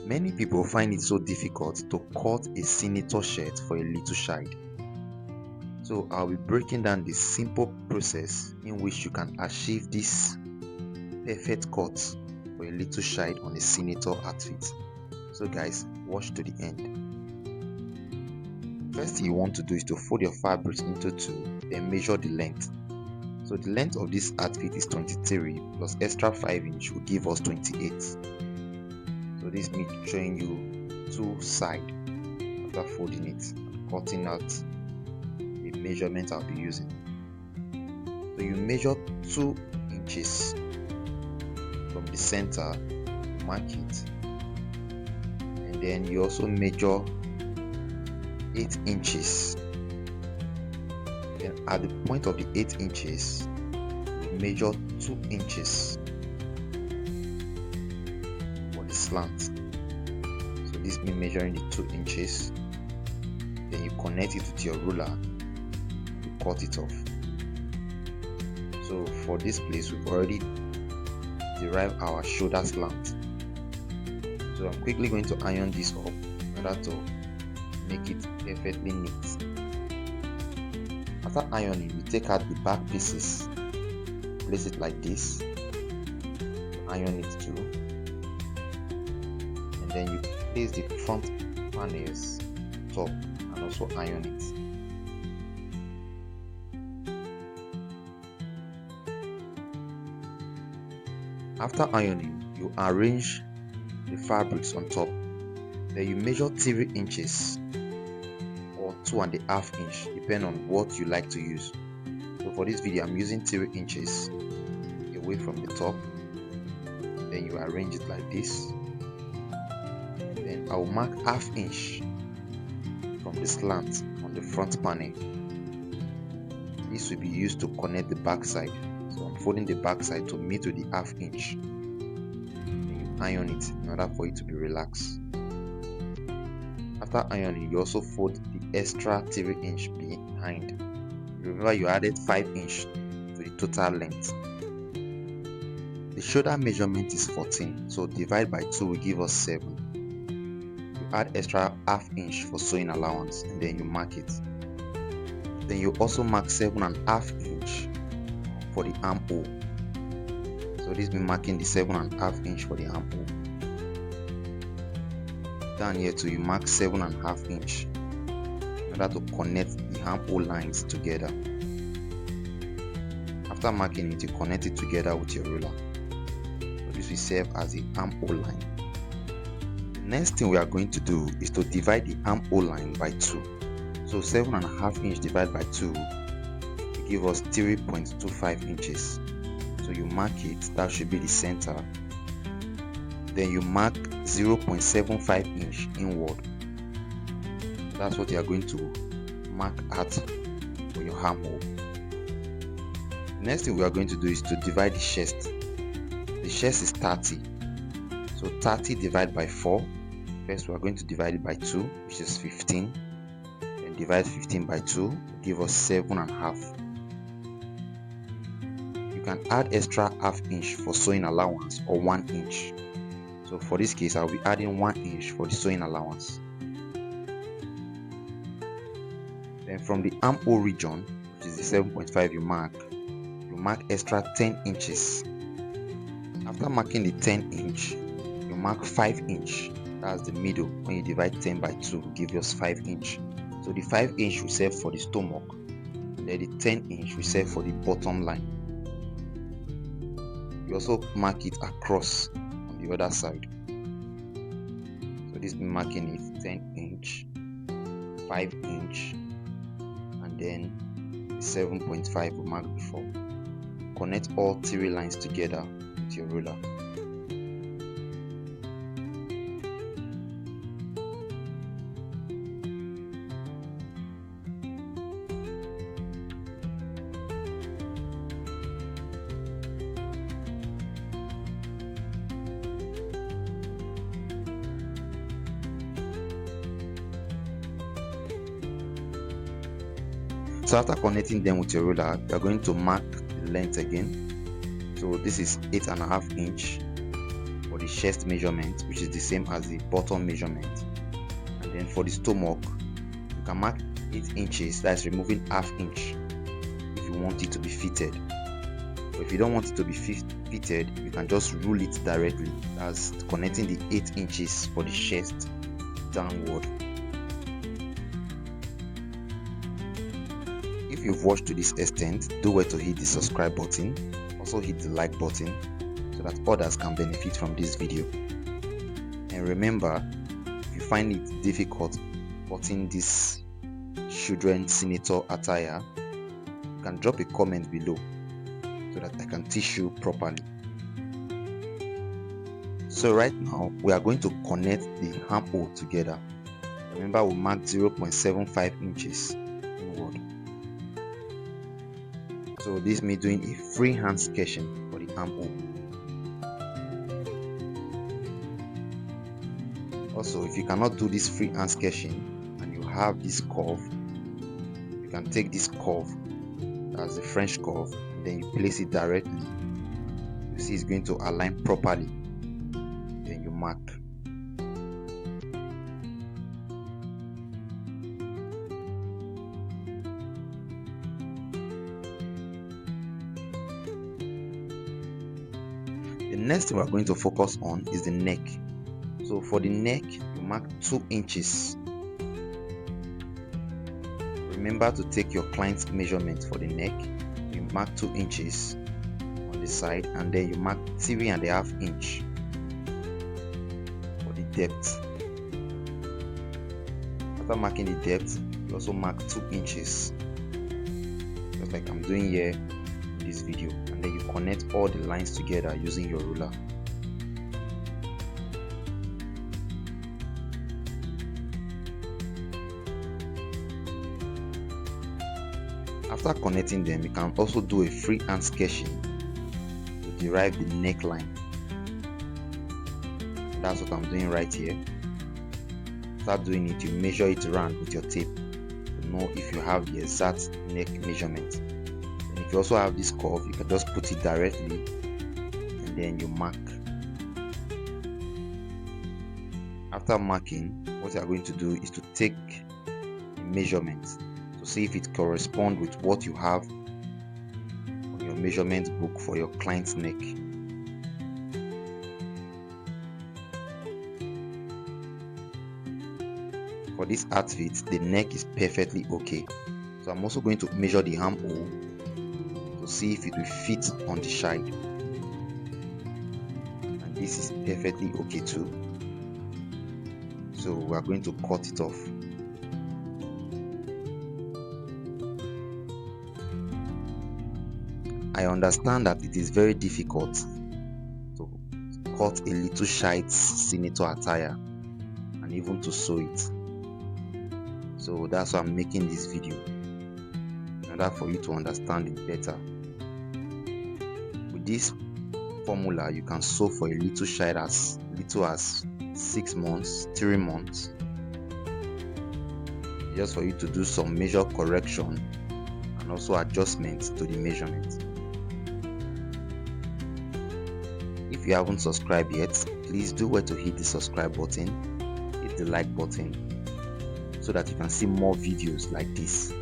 Many people find it so difficult to cut a senator shirt for a little child. So I'll be breaking down the simple process in which you can achieve this perfect cut for a little child on a senator outfit. So guys, watch to the end. First thing you want to do is to fold your fabrics into two, then measure the length. So the length of this outfit is 23 plus extra 5 inch will give us 28. So this means showing you two sides after folding it and cutting out the measurement I'll be using. So you measure 2 inches from the center, mark it, and then you also measure 8 inches. Then at the point of the 8 inches, you measure 2 inches for the slant. So this means measuring the 2 inches. Then you connect it with your ruler, you cut it off. So for this place, we've already derived our shoulder slant. So I'm quickly going to iron this up in order to make it perfectly neat. After ironing, you take out the back pieces, place it like this, iron it too, and then you place the front panels on top and also iron it. After ironing, you arrange the fabrics on top. Then you measure 3 inches or 2.5 inches, depending on what you like to use. So for this video, I'm using 3 inches away from the top. Then you arrange it like this. Then I will mark 1/2 inch from the slant on the front panel. This will be used to connect the back side. So I'm folding the back side to meet with the 1/2 inch. Then you iron it in order for it to be relaxed. After ironing, you also fold the extra 3 inch behind. Remember, you added 5 inch to the total length. The shoulder measurement is 14, so divide by 2 will give us 7. You add extra 1/2 inch for sewing allowance, and then you mark it. Then you also mark 7.5 inch for the armhole. So this means marking the 7.5 inch for the armhole. Down here too, you mark 7.5 inch in order to connect the armhole lines together. After marking it, you connect it together with your ruler. So this will serve as the armhole line. The next thing we are going to do is to divide the armhole line by 2. So 7.5 inch divided by 2 will give us 3.25 inches. So you mark it, that should be the center. Then you mark 0.75 inch inward. That's what you are going to mark out for your armhole. The next thing we are going to do is to divide the chest. The chest is 30. So 30 divided by 4. First we are going to divide it by 2, which is 15. Then divide 15 by 2, give us 7.5. You can add extra 1/2 inch for sewing allowance or 1 inch. So for this case, I'll be adding 1 inch for the sewing allowance. Then from the armhole region, which is the 7.5 you mark extra 10 inches. After marking the 10 inch, you mark 5 inch. That's the middle. When you divide 10 by 2, will give us 5 inch. So the 5 inch will serve for the stomach. Then the 10 inch will serve for the bottom line. You also mark it across on the other side. So this means marking it 10 inch, 5 inch, and then 7.5 we marked before. Connect all 3 lines together with your ruler. So after connecting them with your ruler, you are going to mark the length again. So this is 8.5 inch for the the chest measurement, which is the same as the bottom measurement. And then for the stomach, you can mark 8 inches, that's removing half inch if you want it to be fitted. But if you don't want it to be fitted, you can just rule it directly, as connecting the 8 inches for the chest downward. If you've watched to this extent, do well to hit the subscribe button, also hit the like button so that others can benefit from this video. And remember, if you find it difficult cutting this children senator attire, you can drop a comment below so that I can teach you properly. So right now we are going to connect the armhole together. Remember, we marked 0.75 inches inward. So this means doing a freehand sketching for the armhole. Also, if you cannot do this freehand sketching and you have this curve, you can take this curve as a French curve and then you place it directly. You see it's going to align properly. Then you mark. The next thing we are going to focus on is the neck. So for the neck, you mark 2 inches. Remember to take your client's measurement for the neck. You mark 2 inches on the side, and then you mark 3.5 inch for the depth. After marking the depth, you also mark 2 inches, just like I'm doing here in this video, and then you connect all the lines together using your ruler. After connecting them, you can also do a freehand sketching to derive the neckline. That's what I'm doing right here. Start doing it, you measure it around with your tape to know if you have the exact neck measurement. And if you also have this curve, you can just put it directly and then you mark. After marking, what you are going to do is to take a measurement to see if it corresponds with what you have on your measurement book for your client's neck. For this outfit, the neck is perfectly okay. So I'm also going to measure the armhole to see if it will fit on the side. And this is perfectly okay too. So we are going to cut it off. I understand that it is very difficult to cut a little shite senator attire and even to sew it. So that's why I'm making this video, in order for you to understand it better. With this formula, you can sew for a little shite as little as 6 months, 3 months, just for you to do some measure correction and also adjustments to the measurement. If you haven't subscribed yet, please do well to hit the subscribe button, hit the like button, so that you can see more videos like this.